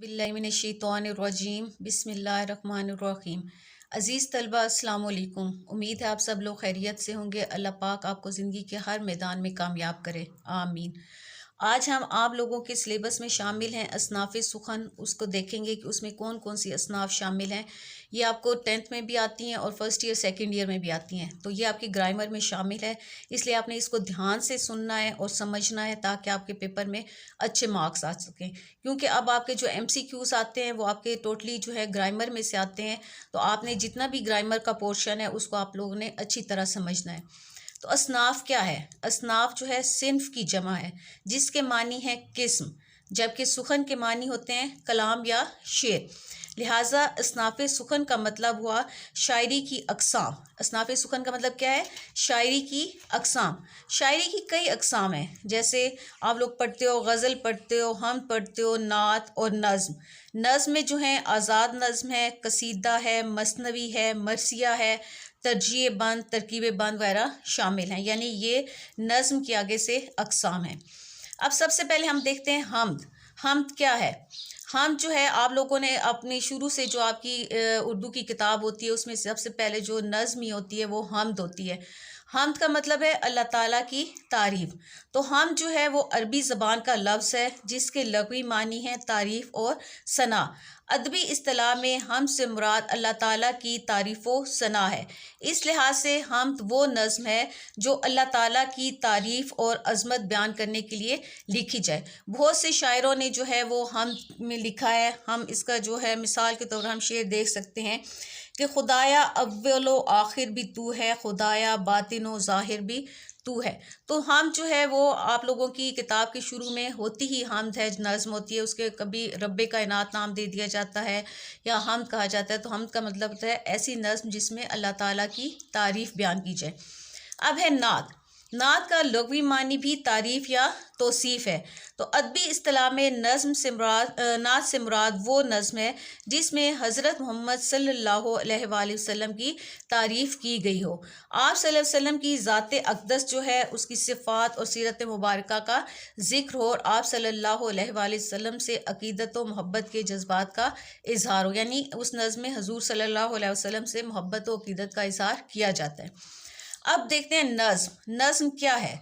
बिस्मिल्लाहिर्रहमानिर्रहीम बिस्मिल्लाहिर्रहमानिर्रहीम। अज़ीज़ तलबा अस्सलाम वालेकुम। उम्मीद है आप सब लोग खैरियत से होंगे। अल्लाह पाक आपको ज़िंदगी के हर मैदान में कामयाब करे, आमीन। आज हम आप लोगों के सिलेबस में शामिल हैं असनाफ़ सुखन। उसको देखेंगे कि उसमें कौन कौन सी असनाफ़ शामिल हैं। ये आपको 10th में भी आती हैं और फर्स्ट ईयर सेकंड ईयर में भी आती हैं, तो ये आपकी ग्रामर में शामिल है। इसलिए आपने इसको ध्यान से सुनना है और समझना है ताकि आपके पेपर में अच्छे मार्क्स आ सकें। क्योंकि अब आपके जो MCQs आते हैं वो आपके टोटली जो है ग्रामर में से आते हैं, तो आपने जितना भी ग्रामर का पोर्शन है उसको आप लोगों ने अच्छी तरह समझना है। तो असनाफ़ क्या है? असनाफ़ जो है सिन्फ की जमा है जिसके मानी है किस्म, जबकि सुखन के मानी होते हैं कलाम या शेर। लिहाजा असनाफ़ सुखन का मतलब हुआ शायरी की अक़साम। असनाफ़ सुखन का मतलब क्या है? शायरी की अक़साम। शायरी की कई अक़साम हैं, जैसे आप लोग पढ़ते हो गज़ल पढ़ते हो, हम पढ़ते हो, नात और नज़्म। नज़्म में जो है आज़ाद नज़्म है, कसीदा है, मसनवी है, मरसिया है, तरजीह बंद, तरकीब बंद वगैरह शामिल हैं। यानी ये नज़्म के आगे से अक़साम हैं। अब सबसे पहले हम देखते हैं हम्द। हम्द क्या है? हम जो है आप लोगों ने अपनी शुरू से जो आपकी उर्दू की किताब होती है उसमें सबसे पहले जो नज़्म ही होती है वो हम्द होती है। हम्द का मतलब है अल्लाह ताला की तारीफ़। तो हम जो है वो अरबी ज़बान का लफ्ज़ है जिसके लग़वी मानी है तारीफ़ और सना। अदबी इस्तिलाह में हम से मुराद अल्लाह ताला की तारीफ़ व सना है। इस लिहाज से हम्द वो नज़्म है जो अल्लाह ताला की तारीफ़ और अज़मत बयान करने के लिए लिखी जाए। बहुत से शायरों ने जो है वो हम्द में लिखा है। हम इसका जो है मिसाल के तौर पर हम शेर देख सकते हैं कि खुदाया अव्वल व आखिर भी तू है, खुदाया बातिन व ज़ाहिर भी तू है। तो हम जो है वो आप लोगों की किताब के शुरू में होती ही हम्द है, नज़्म होती है, उसके कभी रब्बे कायनात नाम दे दिया जाता है या हम्द कहा जाता है। तो हम्द का मतलब है ऐसी नज़्म जिसमें अल्लाह ताला की तारीफ़ बयान की जाए। अब है नात। नात का लग़वी मानी भी तारीफ़ या तौसीफ़ है। तो अदबी इस्तिलाह में नज़्म से मुराद नात से मुराद वो नज़्म है जिसमें हज़रत मोहम्मद सल्लल्लाहु अलैहि वसल्लम की तारीफ़ की गई हो। आप सल्लल्लाहु अलैहि वसल्लम की ज़ात अक़दस जो है उसकी सिफ़ात और सीरत मुबारका का ज़िक्र हो और आप सल्लल्लाहु अलैहि वसल्लम से अक़ीदत व मोहब्बत के जज्बात का इज़हार हो। यानी उस नज़्म में हुज़ूर सल्लल्लाहु अलैहि वसल्लम से मोहब्बत व अक़ीदत का इज़हार किया जाता है। अब देखते हैं नज़्म। नज़्म क्या है?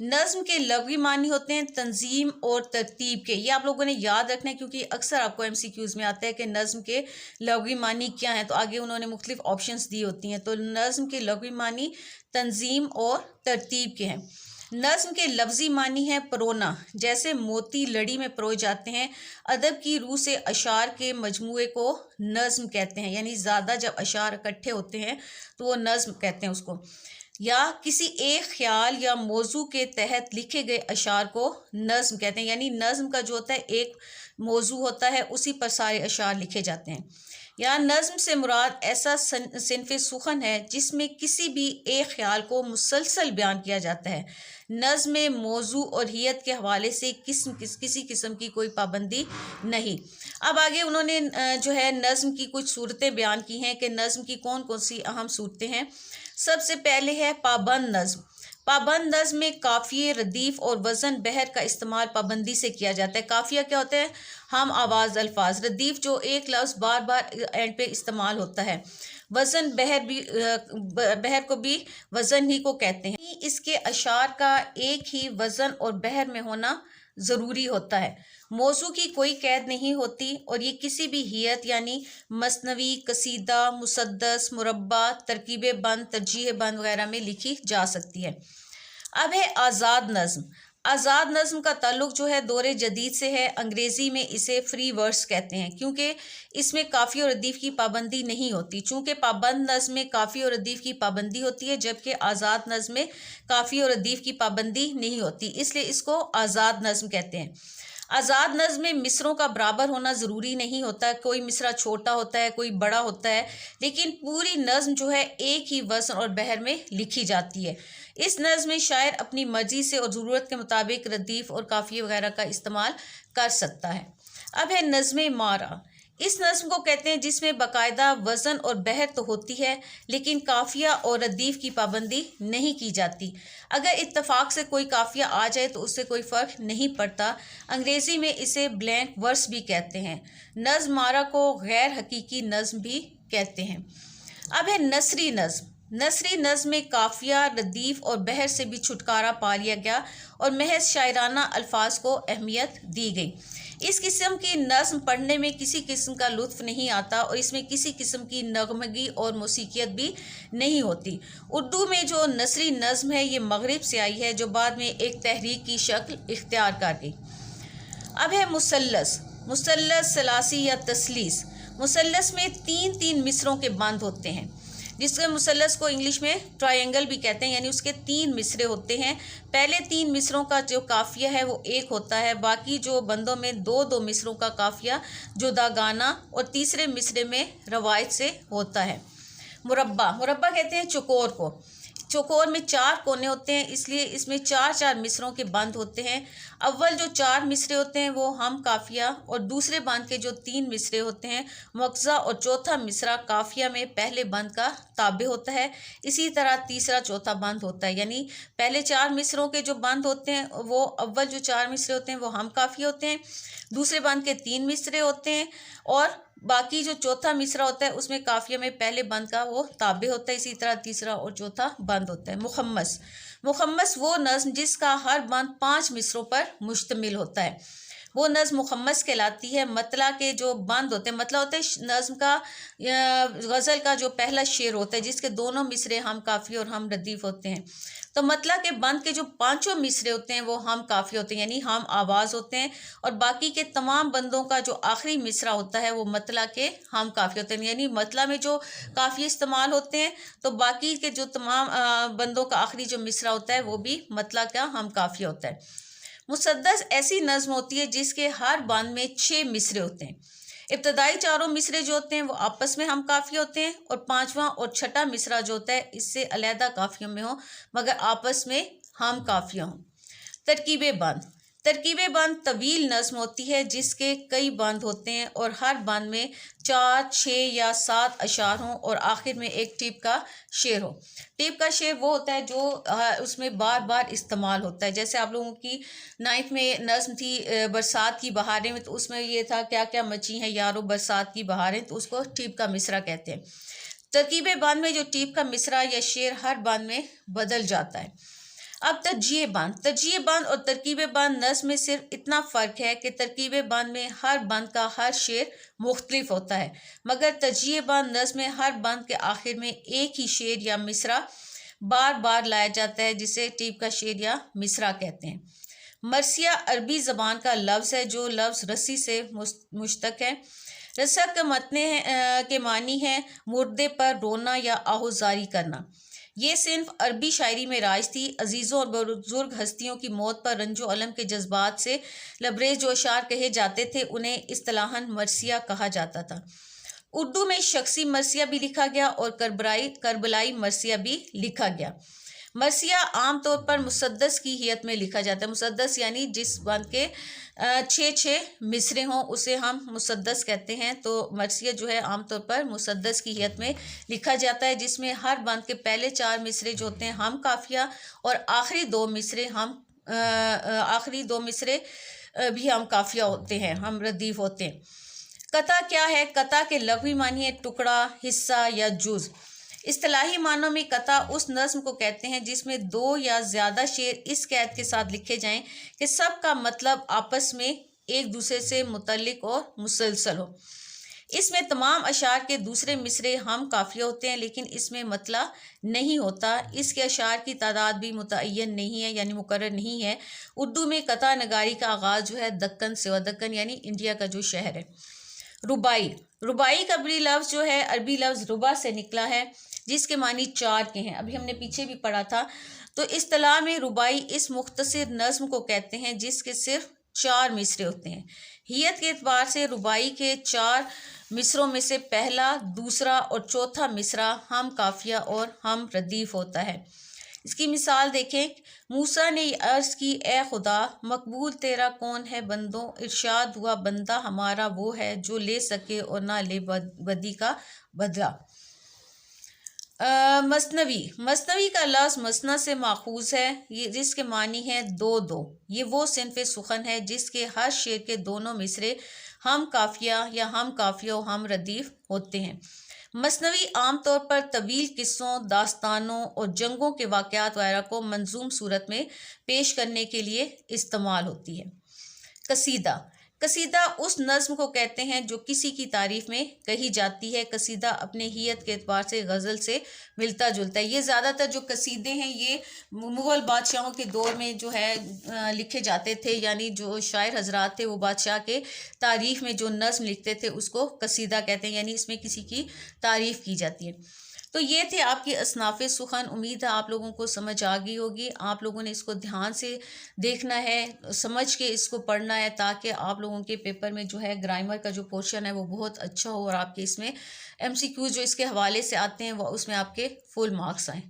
नज़्म के लग़वी मानी होते हैं तंजीम और तरतीब के। ये आप लोगों ने याद रखना है क्योंकि अक्सर आपको MCQs में आता है कि नज़्म के लग़वी मानी क्या हैं, तो आगे उन्होंने मुख्तलिफ ऑप्शंस दी होती हैं। तो नज़्म के लग़वी मानी तंजीम और तरतीब के हैं। नज़्म के लफ्ज़ी मानी है परोना, जैसे मोती लड़ी में परोए जाते हैं। अदब की रूह से अशार के मजमूए को नज़्म कहते हैं, यानी ज़्यादा जब अशार इकट्ठे होते हैं तो वो नज़्म कहते हैं उसको। या किसी एक ख्याल या मौजू के तहत लिखे गए अशार को नज़्म कहते हैं। यानी नज़्म का जो होता है एक मौजू होता है उसी पर सारे अशार लिखे जाते हैं। या नज़्म से मुराद ऐसा सिन्फ़ सुखन है जिसमें किसी भी एक ख्याल को मुसलसल बयान किया जाता है। नज़्म में मौजू और हियत के हवाले से किसी किस्म की कोई पाबंदी नहीं। अब आगे उन्होंने जो है नज़्म की कुछ सूरतें बयान की हैं कि नज़्म की कौन कौन सी अहम सूरतें हैं। सबसे पहले है पाबंद नज़्म। पाबंद नज़्म में काफ़िए, रदीफ़ और वज़न बहर का इस्तेमाल पाबंदी से किया जाता है। काफ़िया क्या होता है? हम आवाज़ अल्फाज। रदीफ़ जो एक लफ्ज़ बार बार एंड पे इस्तेमाल होता है। वज़न बहर को भी वज़न ही को कहते हैं। इसके अशार का एक ही वज़न और बहर में होना ज़रूरी होता है। मौजू की कोई कैद नहीं होती और ये किसी भी हियत यानी मसनवी, कसीदा, मुसद्दस, मुरब्बा, तरकीब बंद, तरजीह बंद वगैरह में लिखी जा सकती है। अब है आज़ाद नज़्म। आज़ाद नज़्म का ताल्लुक़ जो है दौरे जदीद से है। अंग्रेज़ी में इसे फ्री वर्स कहते हैं क्योंकि इसमें काफ़ी और रदीफ़ की पाबंदी नहीं होती। चूँकि पाबंद नज़्म में काफ़ी और रदीफ़ की पाबंदी होती है जबकि आज़ाद नज़्म में काफ़ी और रदीफ़ की पाबंदी नहीं होती, इसलिए इसको आज़ाद नज़्म कहते हैं। आज़ाद नज़्म में मिसरों का बराबर होना ज़रूरी नहीं होता। कोई मिसरा छोटा होता है, कोई बड़ा होता है, लेकिन पूरी नज़्म जो है एक ही वज़न और बहर में लिखी जाती है। इस नज़्म में शायर अपनी मर्ज़ी से और ज़रूरत के मुताबिक रदीफ़ और काफ़िए वगैरह का इस्तेमाल कर सकता है। अब है नज़्म मारा। इस नज़्म को कहते हैं जिसमें बाकायदा वज़न और बहर तो होती है लेकिन काफ़िया और रदीफ़ की पाबंदी नहीं की जाती। अगर इत्तफाक से कोई काफ़िया आ जाए तो उससे कोई फ़र्क नहीं पड़ता। अंग्रेज़ी में इसे ब्लैंक वर्स भी कहते हैं। नज़्म मारा को गैर हकीकी नज़्म भी कहते हैं। अब है नसरी नज़्म। नसरी नज़्म में काफ़िया, रदीफ़ और बहर से भी छुटकारा पा लिया गया और महज शायराना अल्फाज को अहमियत दी गई। इस किस्म की नज़्म पढ़ने में किसी किस्म का लुत्फ़ नहीं आता और इसमें किसी किस्म की नगमगी और मौसीकियत भी नहीं होती। उर्दू में जो नसरी नज़्म है ये मगरिब से आई है, जो बाद में एक तहरीक की शक्ल इख्तियार कर गई। अब है मुसल्लस। मुसल्लस, सलासी या तसलीस। मुसल्लस में तीन तीन मिसरों के बंद होते हैं, जिसके मुसल्लस को इंग्लिश में ट्रायंगल भी कहते हैं, यानी उसके तीन मिसरे होते हैं। पहले तीन मिसरों का जो काफ़िया है वो एक होता है, बाकी जो बंदों में दो दो मिसरों का काफ़िया जुदागाना और तीसरे मिसरे में रवायत से होता है। मुरब्बा। मुरब्बा कहते हैं चौकोर को। चौकोर में चार कोने होते हैं, इसलिए इसमें चार चार मिसरों के बंद होते हैं। अव्वल जो चार मिसरे होते हैं वो हम काफ़िया और दूसरे बंद के जो तीन मिसरे होते हैं मुअक्ज़ा और चौथा मिसरा काफ़िया में पहले बंद का ताबे होता है। इसी तरह तीसरा चौथा बंद होता है, यानी पहले चार मिसरों के जो बंद होते हैं वो अव्वल जो चार मिसरे होते हैं वो हम काफ़िया होते हैं, दूसरे बंद के तीन मिसरे होते हैं और बाकी जो चौथा मिसरा होता है उसमें काफ़िया में पहले बंद का वो ताबे होता है। इसी तरह तीसरा और चौथा बंद होता है। मुखम्मस। मुखम्मस वो नज़्म जिसका हर बंद 5 मिसरों पर मुश्तमिल होता है, वो नज़्म मुखम्मस कहलाती है। मतला के जो बंद होते हैं, मतला होता है नज़्म का गज़ल का जो पहला शेर होता है जिसके दोनों मिसरे हम काफ़ी और हम रदीफ़ होते हैं। तो मतला के बंद के जो पांचों मिसरे होते हैं वो हम काफ़ी होते हैं, यानी हम आवाज़ होते हैं, और बाकी के तमाम बंदों का जो आखिरी मिसरा होता है वो मतला के हम काफ़ी होते हैं। यानी मतला में जो काफ़ी इस्तेमाल होते हैं तो बाकी के जो तमाम बंदों का आखिरी जो मिसरा होता है वो भी मतला का हम काफ़ी होता है। मुसद्दस ऐसी नज़्म होती है जिसके हर बंद में 6 मिसरे होते हैं। इब्तदाई चारों मिसरे जो होते हैं वो आपस में हम काफ़ी होते हैं और पांचवा और छठा मिसरा जो होता है इससे अलहदा काफ़ियों में हो मगर आपस में हम काफ़ियाँ हों। तरकीब बंद। तरकीब बंद तवील नज़्म होती है जिसके कई बंद होते हैं और हर बंद में 4, 6 या 7 अशार हों और आखिर में एक टिप का शेर हो। टिप का शेर वो होता है जो उसमें बार बार इस्तेमाल होता है। जैसे आप लोगों की 9th में नज़्म थी बरसात की बहारें में, तो उसमें ये था क्या क्या मची हैं यारो बरसात की बहारें, तो उसको टिप का मिसरा कहते हैं। तरकीब बंद में जो टिप का मिसरा या शेर हर बंद में बदल जाता है। अब तरजीह बंद। तरजीह बंद और तरकीब बंद नज़्म में सिर्फ इतना फ़र्क है कि तरकीब बंद में हर बंद का हर शेर मुख्तलिफ होता है, मगर तरजीह बंद नज़्म में हर बंद के आखिर में एक ही शेर या मिसरा बार बार लाया जाता है जिसे टीप का शेर या मिसरा कहते हैं। मरसिया अरबी ज़बान का लफ्ज़ है जो लफ्ज़ रस्सी से मुश्तक है। रसक के मतने के मानी है मुर्दे पर रोना या आहुजारी करना। ये सिर्फ अरबी शायरी में राज थी। अजीज़ों और बुजुर्ग हस्तियों की मौत पर रंजो अलम के जज्बात से लबरेज जो अशार कहे जाते थे उन्हें इस्तिलाहन मरसिया कहा जाता था। उर्दू में शख्सी मरसिया भी लिखा गया और करबलाई मरसिया भी लिखा गया। मरसिया आम तौर पर मुसद्दस की हियत में लिखा जाता है। मुसद्दस यानी जिस बंद के 6 मिसरे हों उसे हम मुसद्दस कहते हैं। तो मरसिया जो है आमतौर पर मुसद्दस की हियत में लिखा जाता है जिसमें हर बंद के पहले 4 मिसरे जो होते हैं हम काफिया और आखिरी दो मिसरे भी हम काफिया होते हैं, हम रदीफ होते हैं। कता क्या है? कता के लग़वी मानी है टुकड़ा, हिस्सा या जुज़। इस्तिलाही मानों में कता उस नज़्म को कहते हैं जिसमें 2 या ज़्यादा शेर इस कैद के साथ लिखे जाएं कि सब का मतलब आपस में एक दूसरे से मुतल्लिक और मुसलसल हो। इसमें तमाम अशार के दूसरे मिसरे हम काफ़िया होते हैं लेकिन इसमें मतला नहीं होता। इसके अशार की तादाद भी मुतय्यन नहीं है, यानी मुकर्रर नहीं है। उर्दू में कता नगारी का आगाज़ जो है दक्कन से, दक्कन यानी इंडिया का जो शहर है। रुबाई। रुबाई का अरबी लफ्ज़ जो है अरबी लफ्ज़ रुबा से निकला है जिसके मानी 4 के हैं। अभी हमने पीछे भी पढ़ा था। तो इस्तिलाह में रुबाई इस मुख्तसर नज़्म को कहते हैं जिसके सिर्फ 4 मिसरे होते हैं। हियत के एतबार से रुबाई के 4 मिसरों में से पहला, दूसरा और चौथा मिसरा हम काफिया और हम रदीफ होता है। اس کی مثال دیکھیں، موسیٰ نے عرض کی اے خدا مقبول تیرا کون ہے بندوں، ارشاد ہوا بندہ ہمارا وہ ہے جو لے سکے اور نہ لے بدی کا بدلہ۔ مثنوی کا لفظ مثنیٰ سے ماخوذ ہے جس کے معنی ہے دو دو۔ یہ وہ صنف سخن ہے جس کے ہر شعر کے دونوں مصرے ہم قافیہ یا ہم قافیہ و ہم ردیف ہوتے ہیں۔ مثنوی عام طور پر طویل قصوں، داستانوں اور جنگوں کے واقعات وغیرہ کو منظوم صورت میں پیش کرنے کے لیے استعمال ہوتی ہے۔ قصیدہ اس نظم کو کہتے ہیں جو کسی کی تعریف میں کہی جاتی ہے۔ قصیدہ اپنے ہیت کے اعتبار سے غزل سے ملتا جلتا ہے۔ یہ زیادہ تر جو قصیدے ہیں یہ مغل بادشاہوں کے دور میں جو ہے لکھے جاتے تھے، یعنی جو شاعر حضرات تھے وہ بادشاہ کے تعریف میں جو نظم لکھتے تھے اس کو قصیدہ کہتے ہیں، یعنی اس میں کسی کی تعریف کی جاتی ہے۔ تو یہ تھے آپ کی اصناف سخن۔ امید ہے آپ لوگوں کو سمجھ آ گئی ہوگی۔ آپ لوگوں نے اس کو دھیان سے دیکھنا ہے، سمجھ کے اس کو پڑھنا ہے، تاکہ آپ لوگوں کے پیپر میں جو ہے گرامر کا جو پورشن ہے وہ بہت اچھا ہو اور آپ کے اس میں MCQ جو اس کے حوالے سے آتے ہیں وہ اس میں آپ کے فل مارکس آئیں۔